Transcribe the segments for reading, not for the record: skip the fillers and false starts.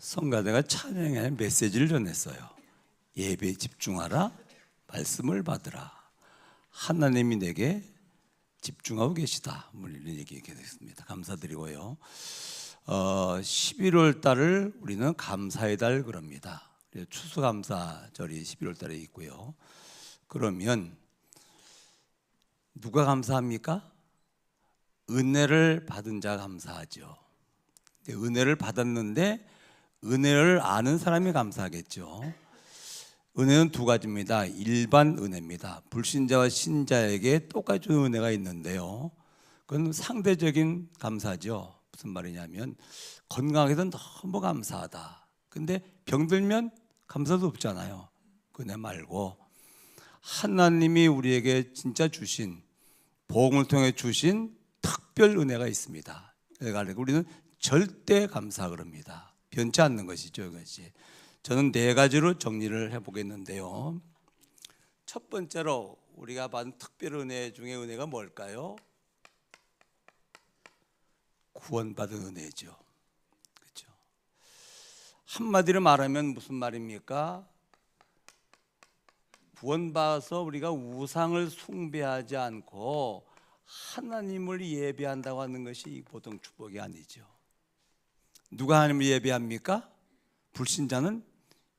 성가대가 찬양의 메시지를 전했어요. 예배에 집중하라, 말씀을 받으라. 하나님이 내게 집중하고 계시다. 이런 얘기가 됐습니다. 감사드리고요. 11월 달을 우리는 감사의 달 그럽니다. 추수감사절이 11월 달에 있고요. 그러면 누가 감사합니까? 은혜를 받은 자가 감사하죠. 은혜를 받았는데 은혜를 아는 사람이 감사하겠죠. 은혜는 두 가지입니다. 일반 은혜입니다. 불신자와 신자에게 똑같이 주는 은혜가 있는데요. 그건 상대적인 감사죠. 무슨 말이냐면 건강해서 너무 감사하다. 근데 병들면 감사도 없잖아요. 그 은혜 말고 하나님이 우리에게 진짜 주신, 복음을 통해 주신 특별 은혜가 있습니다. 그러니까 우리는 절대 감사 그럽니다. 변치 않는 것이죠, 이것이. 저는 네 가지로 정리를 해보겠는데요. 첫 번째로 우리가 받은 특별 은혜 중에 은혜가 뭘까요? 구원받은 은혜죠. 그렇죠? 한마디로 말하면 무슨 말입니까? 구원받아서 우리가 우상을 숭배하지 않고 하나님을 예배한다고 하는 것이 보통 축복이 아니죠. 누가 하나님을 예배합니까? 불신자는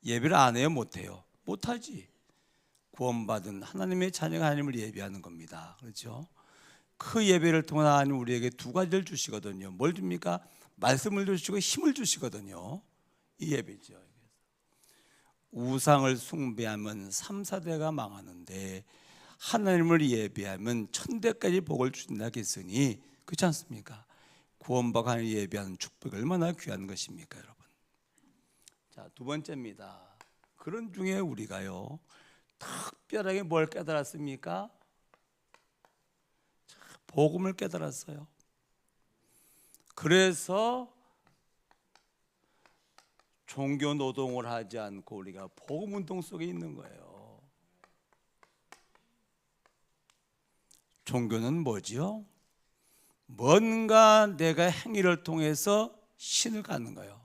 예배를 안 해요? 못해요? 못하지. 구원받은 하나님의 자녀가 하나님을 예배하는 겁니다. 그렇죠? 그 예배를 통해 하나님 우리에게 두 가지를 주시거든요. 뭘 줍니까? 말씀을 주시고 힘을 주시거든요. 이 예배죠. 우상을 숭배하면 3, 4대가 망하는데 하나님을 예배하면 천대까지 복을 주신다 했으니 그렇지 않습니까? 구원받고 하나님을 예배하는 축복이 얼마나 귀한 것입니까, 여러분? 자, 두 번째입니다. 그런 중에 우리가요 특별하게 뭘 깨달았습니까? 복음을 깨달았어요. 그래서 종교 노동을 하지 않고 우리가 복음 운동 속에 있는 거예요. 종교는 뭐지요? 뭔가 내가 행위를 통해서 신을 갖는 거예요.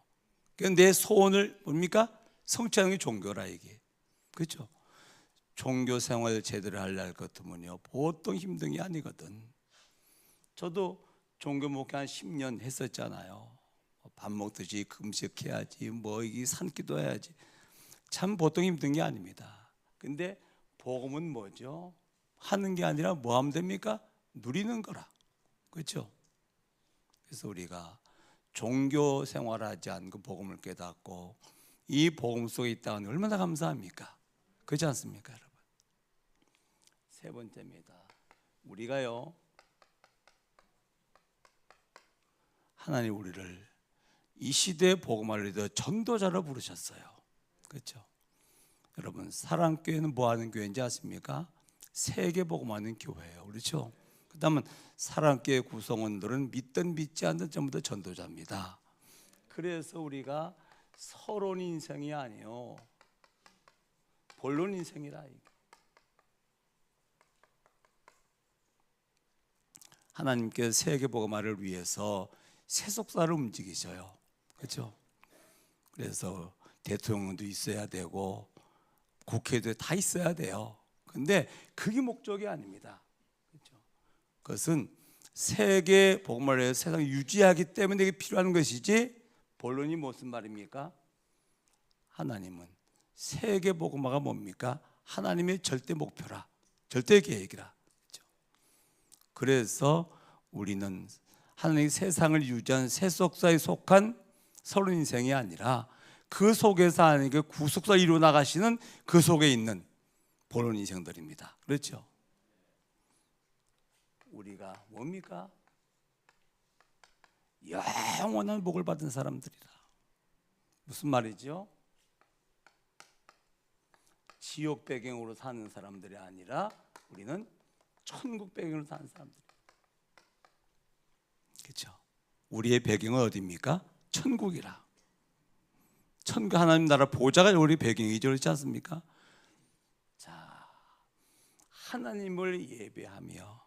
내 소원을 뭡니까? 성취하는 게 종교라 이게. 그렇죠? 종교 생활 제대로 하려고 할 것 같으면요 보통 힘든 게 아니거든. 저도 종교 목회 한 10년 했었잖아요. 밥 먹듯이 금식해야지, 이게 산기도 해야지. 참 보통 힘든 게 아닙니다. 근데 복음은 뭐죠? 하는 게 아니라 뭐 하면 됩니까? 누리는 거라. 그렇죠? 그래서 우리가 종교 생활하지 않고 복음을 깨닫고 이 복음 속에 있다는 게 얼마나 감사합니까? 그렇지 않습니까, 여러분? 세 번째입니다. 우리가요 하나님 우리를 이 시대의 복음을 위해 전도자로 부르셨어요. 그렇죠? 여러분 사랑교회는 뭐 하는 교회인지 아십니까? 세계 복음하는 교회예요. 그렇죠? 그다음은 사랑교회 구성원들은 믿든 믿지 않든 전부 다 전도자입니다. 그래서 우리가 서론 인생이 아니요 본론 인생이라. 하나님께서 세계 복음화를 위해서 세속사를 움직이셔요. 그렇죠? 그래서 대통령도 있어야 되고 국회도 다 있어야 돼요. 근데 그게 목적이 아닙니다. 그렇죠? 그것은 세계 복음화를 위해서 세상을 유지하기 때문에 이게 필요한 것이지 본론이 무슨 말입니까? 하나님은 세계 복음화가 뭡니까? 하나님의 절대 목표라. 절대 계획이라. 그렇죠? 그래서 우리는 하나님이 세상을 유지한 세속사에 속한 서론 인생이 아니라 그 속에서 하나님께 구속사 이루어 나가시는 그 속에 있는 본론 인생들입니다. 그렇죠? 우리가 뭡니까? 영원한 복을 받은 사람들이라. 무슨 말이죠? 지옥 배경으로 사는 사람들이 아니라 우리는 천국 배경으로 사는 사람들. 그렇죠? 우리의 배경은 어디입니까? 천국이라. 천국 하나님 나라 보좌가 우리 배경이죠. 그렇지 않습니까? 자, 하나님을 예배하며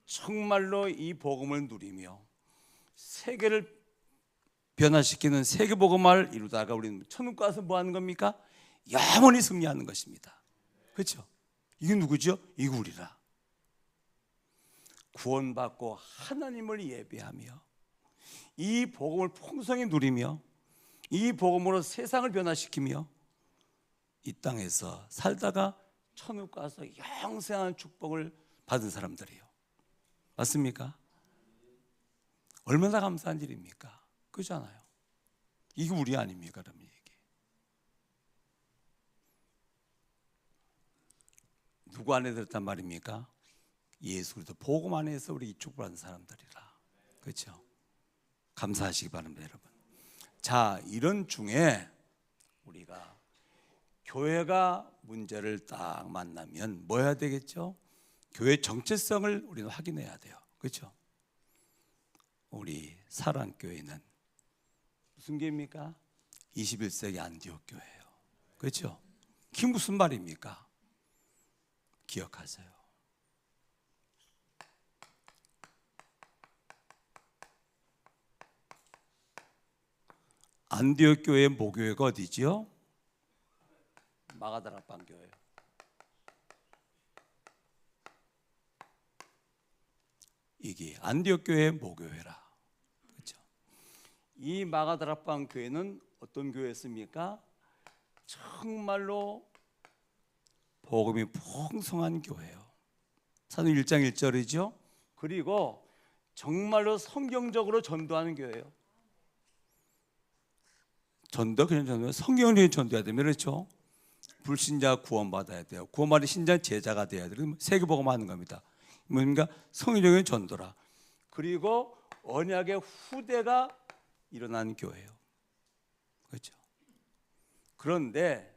정말로 이 복음을 누리며 세계를 변화시키는 세계복음화를 이루다가 우리는 천국 가서 뭐 하는 겁니까? 영원히 승리하는 것입니다. 그렇죠? 이게 누구죠? 이게 우리라. 구원받고 하나님을 예배하며 이 복음을 풍성히 누리며 이 복음으로 세상을 변화시키며 이 땅에서 살다가 천국 가서 영생한 축복을 받은 사람들이에요. 맞습니까? 얼마나 감사한 일입니까? 그렇잖아요. 이게 우리 아닙니까? 그러면 이게 누구 안에 들었단 말입니까? 예수 그리스도 복음 안에서 우리 축복받은 사람들이라. 그렇죠? 감사하시기 바랍니다, 여러분. 자, 이런 중에 우리가 교회가 문제를 딱 만나면 뭐 해야 되겠죠? 교회 정체성을 우리는 확인해야 돼요. 그렇죠? 우리 사랑교회는 무슨 교회입니까? 21세기 안디옥 교회예요. 그렇죠? 그게 무슨 말입니까? 기억하세요. 안디옥 교회의 모교회가 어디지요? 마가다락방 교회. 이게 안디옥 교회의 모교회라. 그렇죠? 이 마가다락방 교회는 어떤 교회였습니까? 정말로 복음이 풍성한 교회예요. 사도행 1장 1절이죠. 그리고 정말로 성경적으로 전도하는 교회예요. 전도 그냥 전도, 성경을 전도해야 되면 그렇죠. 불신자 구원받아야 돼요. 구원받은 신자 제자가 돼야 돼요. 세계복음 하는 겁니다. 뭔가 성경적인 전도라. 그리고 언약의 후대가 일어난 교회예요. 그렇죠. 그런데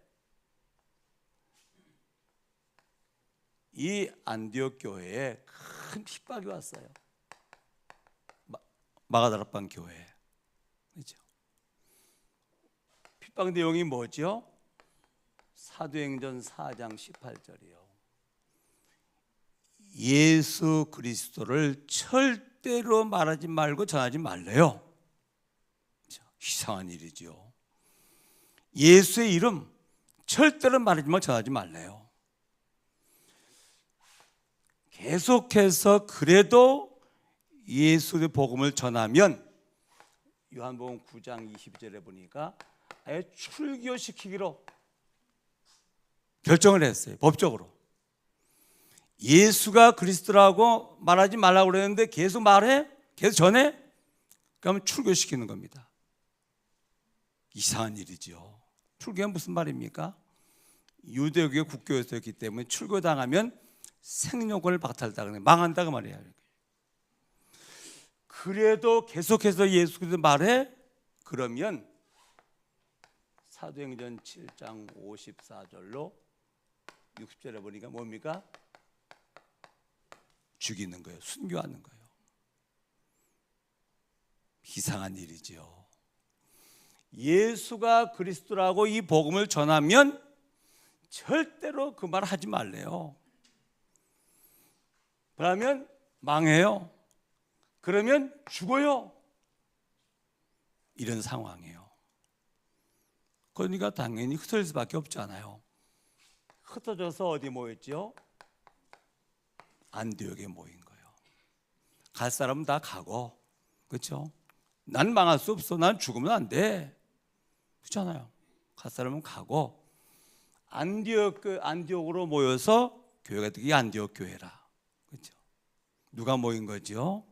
이 안디옥 교회에 큰 핍박이 왔어요. 마가다락방 교회. 그렇죠. 핍박 내용이 뭐죠? 사도행전 4장 18절이요. 예수 그리스도를 절대로 말하지 말고 전하지 말래요. 이상한 일이죠. 예수의 이름 절대로 말하지 말고 전하지 말래요. 계속해서 그래도 예수의 복음을 전하면 요한복음 9장 20절에 보니까 아예 출교시키기로 결정을 했어요. 법적으로. 예수가 그리스도라고 말하지 말라고 그랬는데 계속 말해? 계속 전해? 그러면 출교시키는 겁니다. 이상한 일이죠. 출교가 무슨 말입니까? 유대교의 국교였기 때문에 출교당하면 생명권을 박탈당하는 망한다 그 말이에요. 그래도 계속해서 예수 그리스도 말해? 그러면 사도행전 7장 54절로 60절에 보니까 뭡니까? 죽이는 거예요. 순교하는 거예요. 이상한 일이죠. 예수가 그리스도라고 이 복음을 전하면 절대로 그 말 하지 말래요. 그러면 망해요. 그러면 죽어요. 이런 상황이에요. 그러니까 당연히 흩어질 수밖에 없잖아요. 흩어져서 어디 모였죠? 안디옥에 모인 거예요. 갈 사람은 다 가고, 그렇죠? 난 망할 수 없어. 난 죽으면 안 돼. 그렇잖아요. 갈 사람은 가고 안디옥으로 모여서 교회가 되게 안디옥 교회라. 그렇죠? 누가 모인 거죠?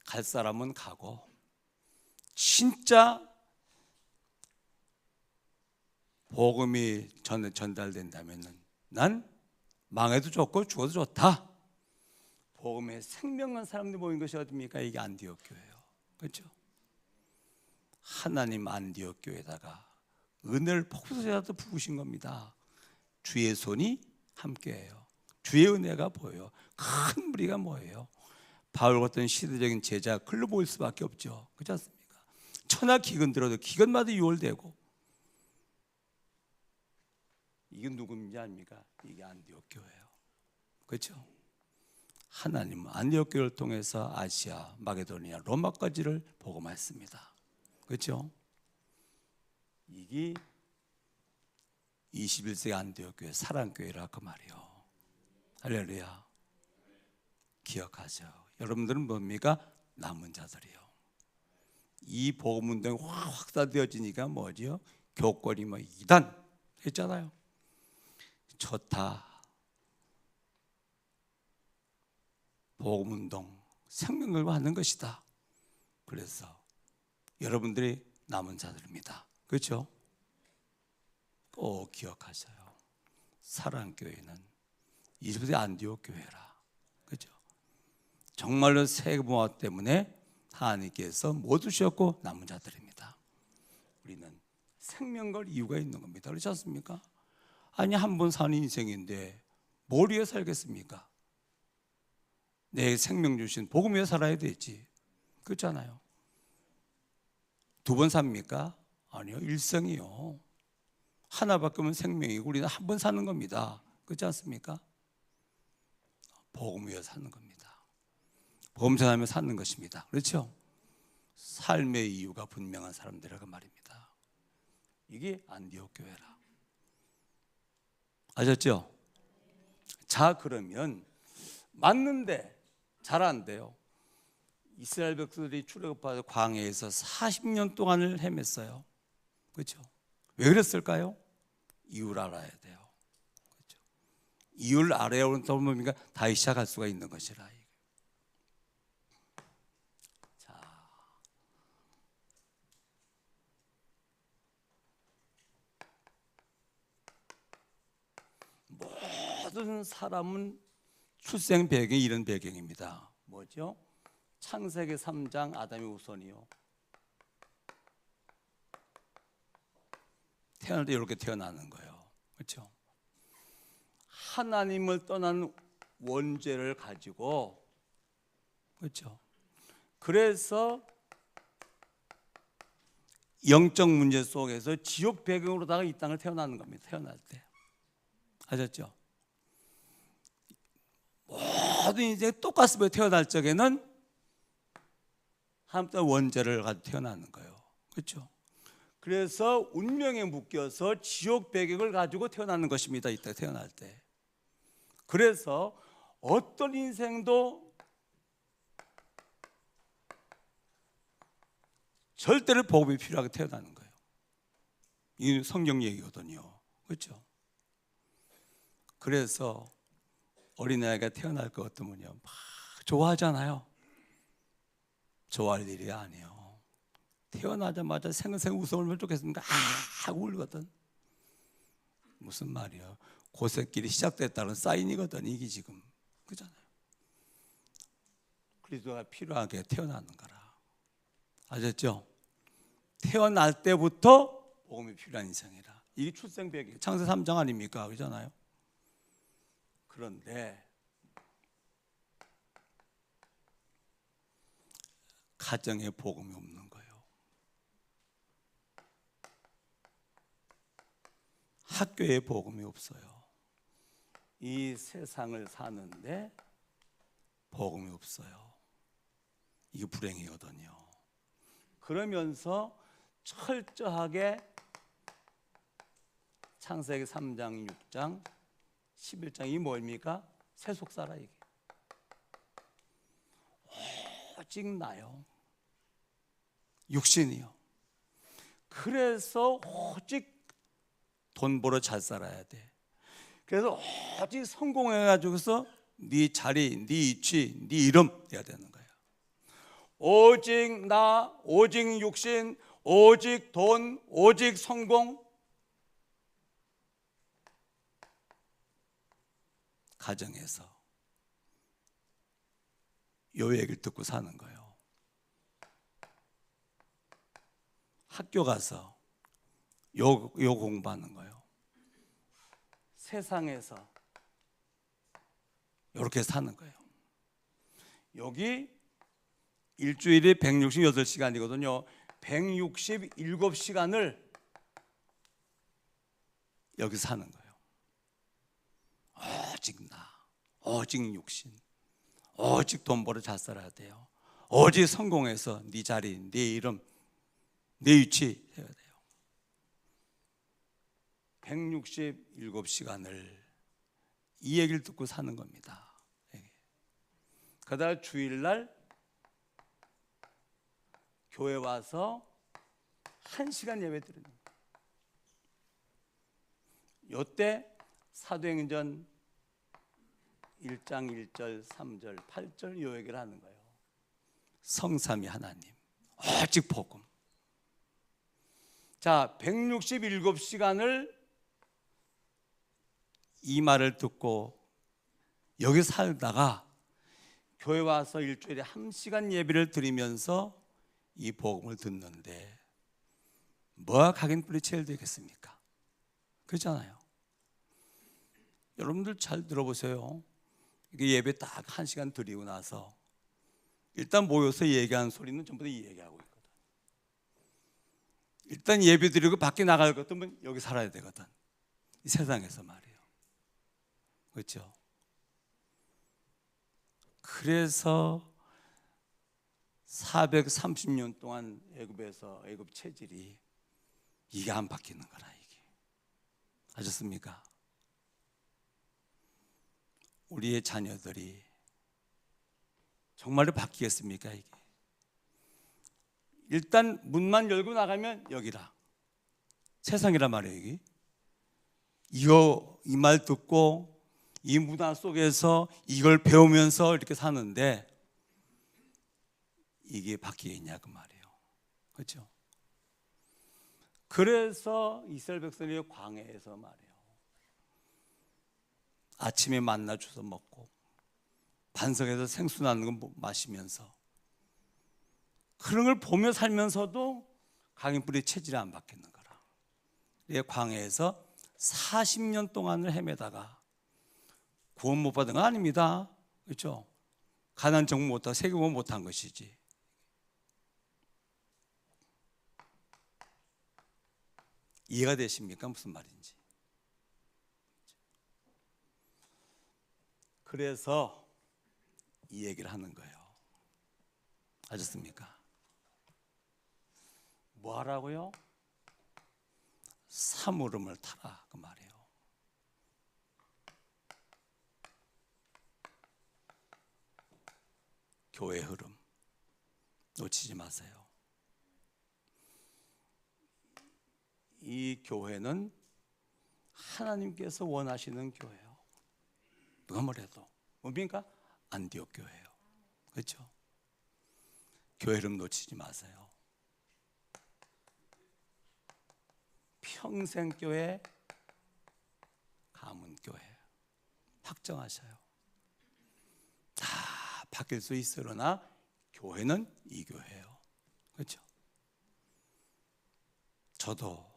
갈 사람은 가고 진짜 복음이 전달된다면 난 망해도 좋고 죽어도 좋다. 복음에 생명한 사람들 모인 것이 어디입니까? 이게 안디옥 교회예요. 그렇죠? 하나님 안디옥 교회에다가 은혜를 폭포수라도 부으신 겁니다. 주의 손이 함께해요. 주의 은혜가 보여요. 큰 무리가 뭐예요? 바울 같은 시대적인 제자 글로 보일 수밖에 없죠. 그렇지 않습니까? 천하 기근 들어도 기근마다 유월되고. 이게 누구인지 아닙니까? 이게 안디옥 교회예요. 그렇죠? 하나님은 안디옥 교회를 통해서 아시아, 마게도니아, 로마까지를 복음화했습니다. 그렇죠? 이게 21세기 안디옥 교회 사랑교회라 그 말이요. 할렐루야. 기억하죠. 여러분들은 뭡니까? 남은 자들이요. 이 복음 운동이 확산되어지니까 뭐지요? 교권이 뭐 이단 했잖아요. 좋다. 복음 운동 생명 걸고 하는 것이다. 그래서 여러분들이 남은 자들입니다. 그렇죠? 꼭 기억하세요. 사랑교회는 20세기 안디옥 교회라. 그렇죠? 정말로 세계문화 때문에 하나님께서 모두 주셨고 남은 자들입니다. 우리는 생명 걸 이유가 있는 겁니다. 그렇지 않습니까? 아니 한 번 사는 인생인데 뭘 위해 살겠습니까? 내 생명 주신 복음 위해 살아야 되지. 그렇잖아요. 두 번 삽니까? 아니요, 일생이요. 하나밖에 없는 생명이고 우리는 한 번 사는 겁니다. 그렇지 않습니까? 복음 위해 사는 겁니다. 복음 전하며 사는 것입니다. 그렇죠? 삶의 이유가 분명한 사람들이라고 말입니다. 이게 안디옥 교회라. 아셨죠? 자, 그러면 맞는데 잘 안 돼요. 이스라엘 백성들이 출애굽받아 광야에서 40년 동안을 헤맸어요. 그렇죠? 왜 그랬을까요? 이유를 알아야 돼요. 그렇죠? 이유를 알아야 오른다고 뭡니까? 다시 시작할 수가 있는 것이라. 자, 모든 사람은 출생 배경이 이런 배경입니다. 뭐죠? 창세기 3장 아담이 우선이요. 태어날 때 이렇게 태어나는 거예요. 그렇죠? 하나님을 떠난 원죄를 가지고, 그렇죠? 그래서 영적 문제 속에서 지옥 배경으로다가 이 땅을 태어나는 겁니다. 태어날 때. 아셨죠? 모든 인생 똑같습니다. 태어날 적에는 하나님 원죄를 가지고 태어나는 거예요. 그렇죠? 그래서 운명에 묶여서 지옥 배경을 가지고 태어나는 것입니다. 이때 태어날 때. 그래서 어떤 인생도 절대로 복음이 필요하게 태어나는 거예요. 이 성경 얘기거든요. 그렇죠? 그래서 어린아이가 태어날 것 같으면요, 막 좋아하잖아요. 좋아할 일이 아니에요. 태어나자마자 생생 웃음을 좋겠습니까? 하고 울거든. 무슨 말이야? 고생길이 시작됐다는 사인이거든. 이게 지금 그잖아요. 그리스도가 필요하게 태어나는 거라. 아셨죠? 태어날 때부터 복음이 필요한 인생이라. 이게 출생 배경. 창세 3장 아닙니까? 그잖아요. 그런데 가정에 복음이 없는 거예요. 학교에 복음이 없어요. 이 세상을 사는데 복음이 없어요. 이게 불행이거든요. 그러면서 철저하게 창세기 3장, 6장, 11장이 뭡니까? 세속사라 이게. 오직 나요. 육신이요. 그래서 오직 돈 벌어 잘 살아야 돼. 그래서 오직 성공해가지고서 네 자리, 네 위치, 네 이름 돼야 되는 거예요. 오직 나, 오직 육신, 오직 돈, 오직 성공. 가정에서 요 얘기를 듣고 사는 거예요. 학교 가서 요 공부하는 거예요. 세상에서 이렇게 사는 거예요. 여기 일주일에 168시간이거든요. 167시간을 여기 사는 거예요. 오직 나, 오직 육신, 오직 돈 벌어 잘 살아야 돼요. 오직 성공해서 네 자리, 네 이름, 내 위치 해야 돼요. 167시간을 이 얘기를 듣고 사는 겁니다. 그러다 주일날 교회 와서 1시간 예배 드립니다. 요때 사도행전 1장 1절, 3절, 8절 요 얘기를 하는 거예요. 성삼위 하나님, 오직 복음. 자, 167시간을 이 말을 듣고 여기 살다가 교회 와서 일주일에 1시간 예배를 드리면서 이 복음을 듣는데 뭐가 각인불이 제일 되겠습니까? 그렇잖아요. 여러분들 잘 들어보세요. 이게 예배 딱 1시간 드리고 나서 일단 모여서 얘기하는 소리는 전부 다 이 얘기하고 있거든. 일단 예배 드리고 밖에 나갈 것 같으면 여기 살아야 되거든. 이 세상에서 말이에요. 그렇죠? 그래서 430년 동안 애굽에서 애굽 체질이 이게 안 바뀌는 거라. 이게 아셨습니까? 우리의 자녀들이 정말로 바뀌겠습니까? 이게 일단 문만 열고 나가면 여기라, 세상이란 말이에요. 이게 이거 이 말 듣고 이 문화 속에서 이걸 배우면서 이렇게 사는데 이게 바뀌겠냐 그 말이에요. 그렇죠? 그래서 이스라엘 백성이 광야에서 말이에요, 아침에 만나 주워 먹고 반석에서 생수 나는 거 마시면서 그런 걸 보며 살면서도 각인불의 체질이 안 바뀌는 거라. 광야에서 40년 동안을 헤매다가 구원 못 받은 건 아닙니다. 그렇죠? 가나안 정복 못하고 세계복음 못한 것이지. 이해가 되십니까? 무슨 말인지. 그래서 이 얘기를 하는 거예요. 아셨습니까? 뭐 하라고요? 사물음을 타라 그 말이에요. 교회 흐름 놓치지 마세요. 이 교회는 하나님께서 원하시는 교회예요. 누가 뭐래도 뭡니까? 안디옥 교회예요. 그렇죠? 교회 흐름 놓치지 마세요. 평생교회, 가문교회 확정하셔요. 다 바뀔 수 있으나 교회는 이 교회예요. 그렇죠? 저도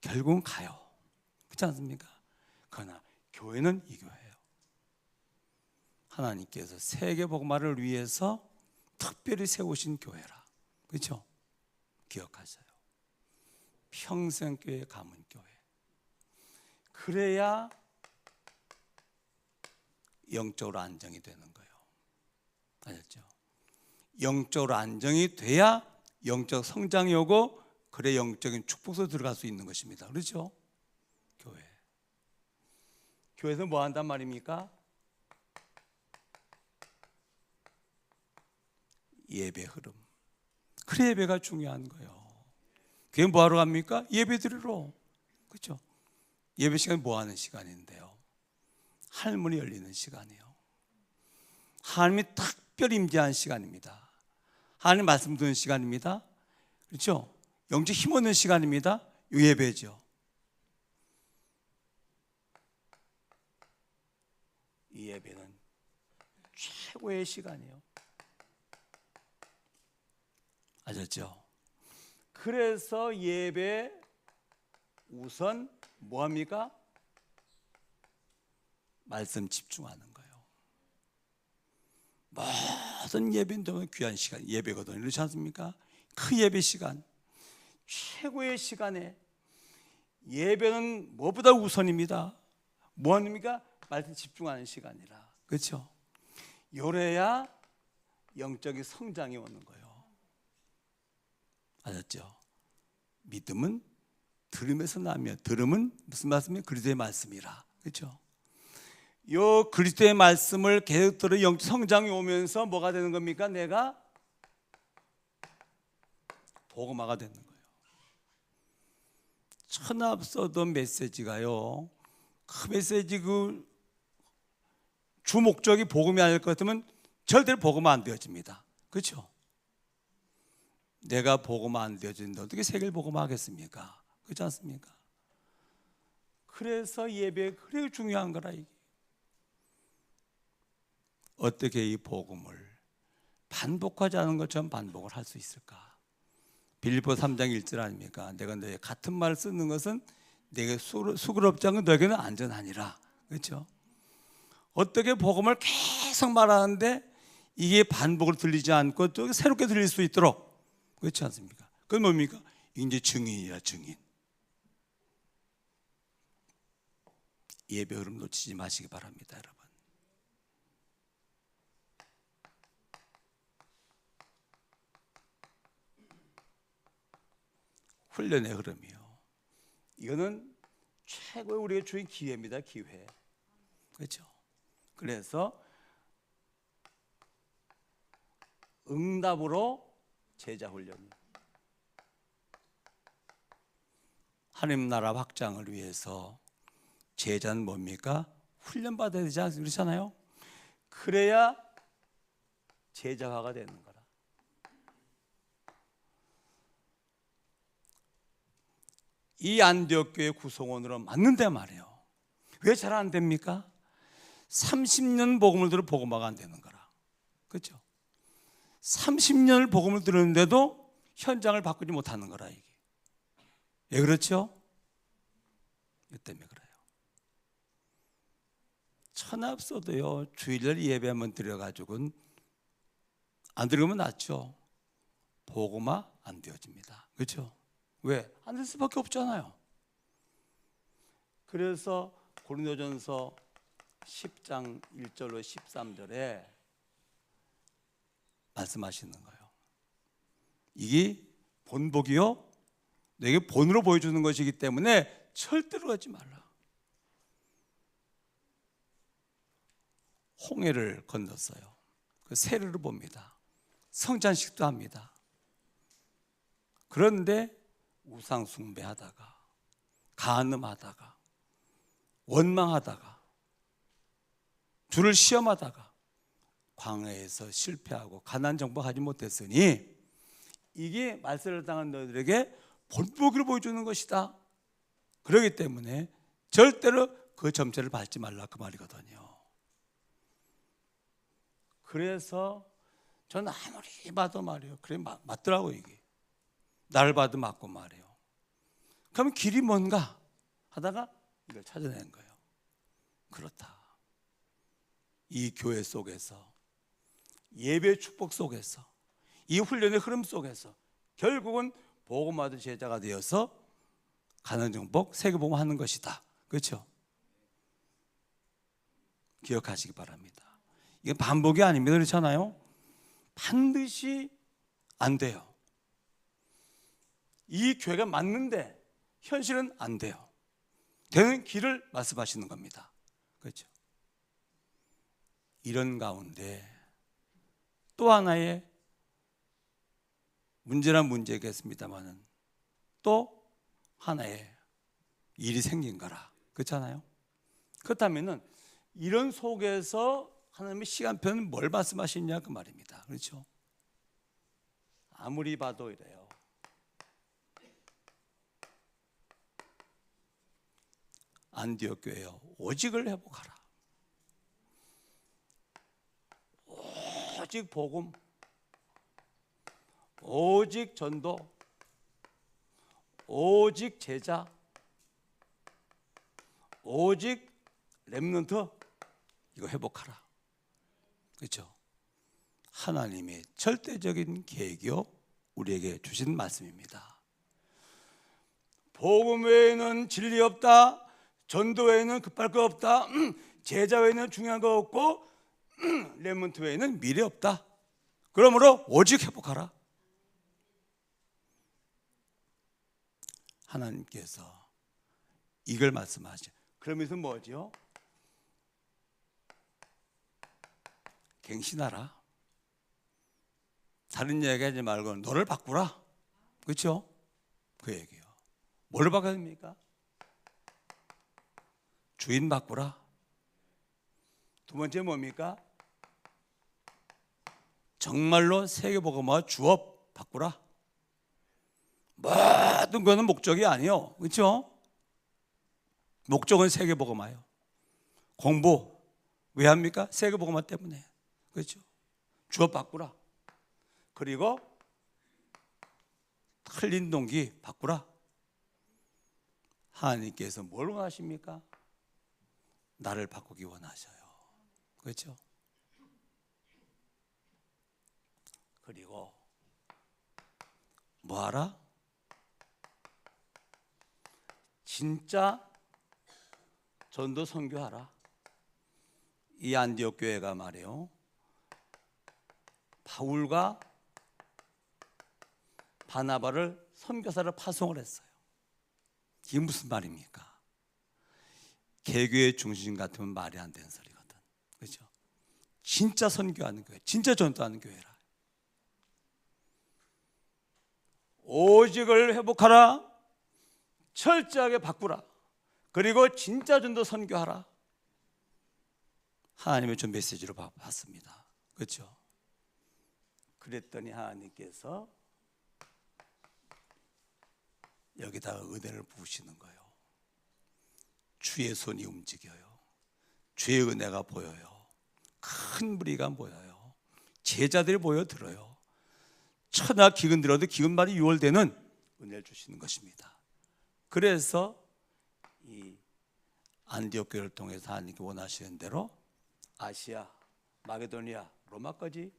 결국은 가요. 그렇지 않습니까? 그러나 교회는 이 교회예요. 하나님께서 세계 복음화를 위해서 특별히 세우신 교회라. 그렇죠? 기억하세요. 평생교회, 가문교회. 그래야 영적으로 안정이 되는 거예요. 아셨죠? 영적으로 안정이 돼야 영적 성장이 오고 그래 영적인 축복으로 들어갈 수 있는 것입니다. 그렇죠? 교회. 교회에서 뭐 한단 말입니까? 예배 흐름. 그래 예배가 중요한 거예요. 그게 뭐 하러 갑니까? 예배 드리러. 그렇죠? 예배 시간이 뭐 하는 시간인데요? 하늘문이 열리는 시간이에요. 하나님이 특별히 임재한 시간입니다. 하나님 말씀 듣는 시간입니다. 그렇죠? 영적 힘 얻는 시간입니다. 이 예배죠. 이 예배는 최고의 시간이에요. 아셨죠? 그래서 예배 우선 뭐합니까? 말씀 집중하는 거예요. 모든 예배는 귀한 시간, 예배거든요. 그렇지 않습니까? 그 예배 시간, 최고의 시간에 예배는 뭐보다 우선입니다. 뭐합니까? 말씀 집중하는 시간이라. 그렇죠? 요래야 영적인 성장이 오는 거예요. 알았죠? 믿음은 들음에서 나며, 들음은 무슨 말씀이에요? 그리스도의 말씀이라. 그렇죠? 요 그리스도의 말씀을 계속 들어 영적 성장이 오면서 뭐가 되는 겁니까? 내가 복음화가 되는 거예요. 천합서도 메시지가요, 그 메시지 주 목적이 복음이 아닐 것 같으면 절대로 복음화 안 되어집니다. 그렇죠? 내가 복음화 안 되어지는데 어떻게 세계를 복음화하겠습니까? 그렇지 않습니까? 그래서 예배 그래 중요한 거라. 이게 어떻게 이 복음을 반복하지 않은 것처럼 반복을 할 수 있을까? 빌립보 3장 1절 아닙니까? 내가 너희 같은 말을 쓰는 것은 내게 수그럽지 않고 너에게는 안전하니라. 그렇죠? 어떻게 복음을 계속 말하는데 이게 반복으로 들리지 않고 또 새롭게 들릴 수 있도록, 그렇지 않습니까? 그건 뭡니까? 이제 증인이라. 증인. 예배 흐름 놓치지 마시기 바랍니다, 여러분. 훈련의 흐름이요. 이거는 최고의 우리가 주인 기회입니다. 기회. 그렇죠? 그래서 응답으로 제자 훈련이, 하나님 나라 확장을 위해서 제자는 뭡니까? 훈련받아야 되지 않잖아요. 그래야 제자화가 되는 거라. 이 안디옥 교회 구성원으로 맞는데 말이에요. 왜 잘 안 됩니까? 30년 복음을 들어 복음화가 안 되는 거라. 그렇죠? 30년을 복음을 들었는데도 현장을 바꾸지 못하는 거라. 이게 왜 그렇죠? 이 때문에 그래요. 천합서도요, 주일날 예배 한번 드려가지고는 안 들으면 낫죠. 복음화 안 되어집니다. 그렇죠? 왜? 안 될 수밖에 없잖아요. 그래서 고린도전서 10장 1절로 13절에 말씀하시는 거예요. 이게 본복이요, 내게 본으로 보여주는 것이기 때문에 절대로 하지 말라. 홍해를 건넜어요. 그 세례를 봅니다. 성찬식도 합니다. 그런데 우상 숭배하다가, 간음하다가, 원망하다가, 주를 시험하다가 광야에서 실패하고 가나안 정복하지 못했으니 이게 말세를 당한 너희들에게 본보기를 보여주는 것이다. 그렇기 때문에 절대로 그 점체를 밟지 말라, 그 말이거든요. 그래서 저는 아무리 봐도 말이에요, 그래 맞더라고. 이게 나를 봐도 맞고 말이에요. 그러면 길이 뭔가 하다가 이걸 찾아낸 거예요. 그렇다. 이 교회 속에서, 예배 축복 속에서, 이 훈련의 흐름 속에서 결국은 복음화된 제자가 되어서 가나안 정복, 세계복음 하는 것이다. 그렇죠? 기억하시기 바랍니다. 이게 반복이 아닙니다. 그렇잖아요? 반드시 안 돼요. 이 교회가 맞는데 현실은 안 돼요. 되는 길을 말씀하시는 겁니다. 그렇죠? 이런 가운데 또 하나의 문제란 문제겠습니다만은 또 하나의 일이 생긴 거라. 그렇잖아요? 그렇다면은 이런 속에서 하나님의 시간표는 뭘 말씀하시냐 그 말입니다. 그렇죠? 아무리 봐도 이래요. 안디옥 교회여, 오직을 회복하라. 오직 복음, 오직 전도, 오직 제자, 오직 렘넌트, 이거 회복하라. 그렇죠? 하나님의 절대적인 계획이요, 우리에게 주신 말씀입니다. 복음 외에는 진리 없다, 전도 외에는 급할 거 없다, 제자 외에는 중요한 거 없고 렘넌트 외에는 미래 없다. 그러므로 오직 회복하라. 하나님께서 이걸 말씀하시죠. 그러면서 뭐죠? 갱신하라. 다른 얘기 하지 말고 너를 바꾸라. 그렇죠? 그 얘기요. 뭘 바꿔야 됩니까? 주인 바꾸라. 두 번째 뭡니까? 정말로 세계복음화 주업 바꾸라. 모든 거는 목적이 아니요. 그렇죠? 목적은 세계복음화요. 공부 왜 합니까? 세계복음화 때문에. 그렇죠? 주업 바꾸라. 그리고 틀린 동기 바꾸라. 하나님께서 뭘 원하십니까? 나를 바꾸기 원하셔요. 그렇죠? 그리고 뭐하라? 진짜 전도 선교하라. 이 안디옥 교회가 말이에요, 바울과 바나바를 선교사를 파송을 했어요. 이게 무슨 말입니까? 개교의 중심 같으면 말이 안 되는 소리거든. 그렇죠? 진짜 선교하는 교회, 진짜 전도하는 교회라. 오직을 회복하라. 철저하게 바꾸라. 그리고 진짜 전도 선교하라. 하나님의 좀 메시지로 봤습니다. 그렇죠? 그랬더니 하나님께서 여기다가 은혜를 부으시는 거예요. 주의 손이 움직여요. 주의 은혜가 보여요. 큰 무리가 모여요. 제자들이 모여들어요. 천하 기근 들어도 기근만이 유월되는 은혜를 주시는 것입니다. 그래서 이 안디옥 교회를 통해서 하나님께 원하시는 대로 아시아, 마게도니아, 로마까지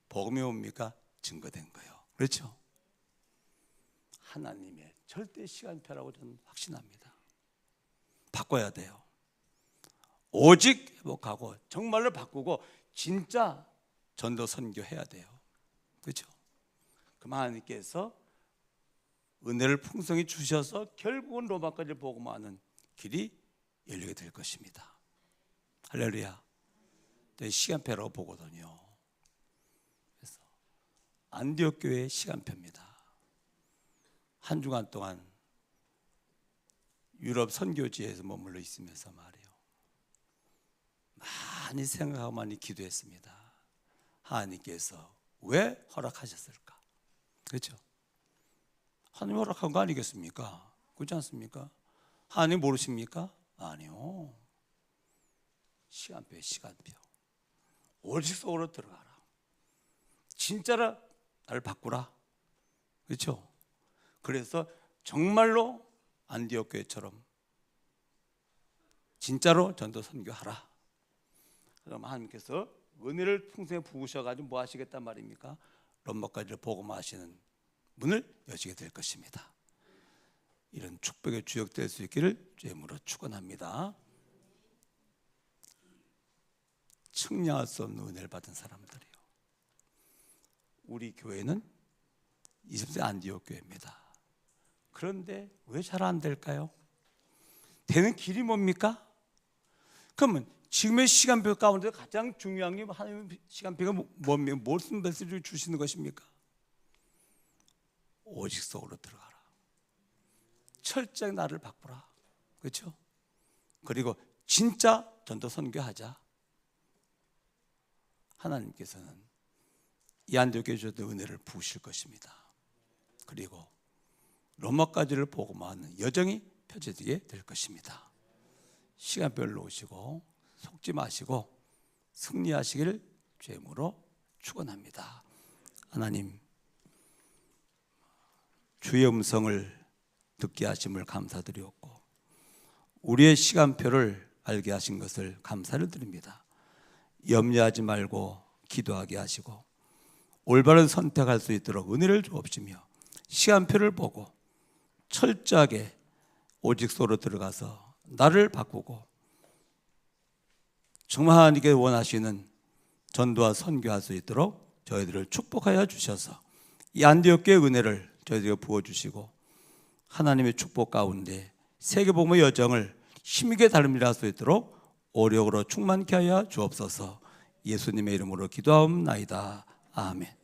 복음이 뭡니까? 증거된 거예요. 그렇죠? 하나님의 절대 시간표라고 저는 확신합니다. 바꿔야 돼요. 오직 회복하고 정말로 바꾸고 진짜 전도 선교해야 돼요. 그렇죠? 그럼 하나님께서 은혜를 풍성히 주셔서 결국은 로마까지 복음하는 길이 열리게 될 것입니다. 할렐루야. 시간표라고 보거든요. 그래서 안디옥 교회의 시간표입니다. 한 주간 동안 유럽 선교지에서 머물러 있으면서 말이에요, 많이 생각하고 많이 기도했습니다. 하나님께서 왜 허락하셨을까? 그렇죠? 하나님 허락한 거 아니겠습니까? 그렇지 않습니까? 하나님 모르십니까? 아니요. 시간표에 시간표. 오직 속으로 들어가라. 진짜로 나를 바꾸라. 그렇죠? 그래서 정말로 안디옥 교회처럼 진짜로 전도 선교하라. 그럼 하나님께서 은혜를 풍성히 부으셔가지고 뭐 하시겠단 말입니까? 롬마까지를 복음하시는 문을 여시게 될 것입니다. 이런 축복의 주역 될 수 있기를 주님으로 축원합니다. 측량할 수 없는 은혜를 받은 사람들이요. 우리 교회는 20세 안디옥 교회입니다. 그런데 왜 잘 안 될까요? 되는 길이 뭡니까? 그러면 지금의 시간표 가운데 가장 중요한 게 하나님의 시간표가 뭡니까? 무슨 메시지를 주시는 것입니까? 오직 속으로 들어가라. 철저히 나를 바꾸라. 그렇죠? 그리고 진짜 전도 선교하자. 하나님께서는 이 안디옥 교회에 주셨던 은혜를 부으실 것입니다. 그리고 로마까지를 복음하는 여정이 펼쳐지게 될 것입니다. 시간표를 놓으시고 속지 마시고 승리하시기를 주님으로 축원합니다. 하나님, 주의 음성을 듣게 하심을 감사드리옵고 우리의 시간표를 알게 하신 것을 감사를 드립니다. 염려하지 말고 기도하게 하시고 올바른 선택할 수 있도록 은혜를 주옵시며 시간표를 보고 철저하게 오직 속으로 들어가서 나를 바꾸고 정말 하나님께 원하시는 전도와 선교할 수 있도록 저희들을 축복하여 주셔서 이 안디옥 교회 은혜를 저희들에게 부어주시고 하나님의 축복 가운데 세계복음의 여정을 힘있게 달림질할 수 있도록 오력으로 충만케 하여 주옵소서. 예수님의 이름으로 기도하옵나이다. 아멘.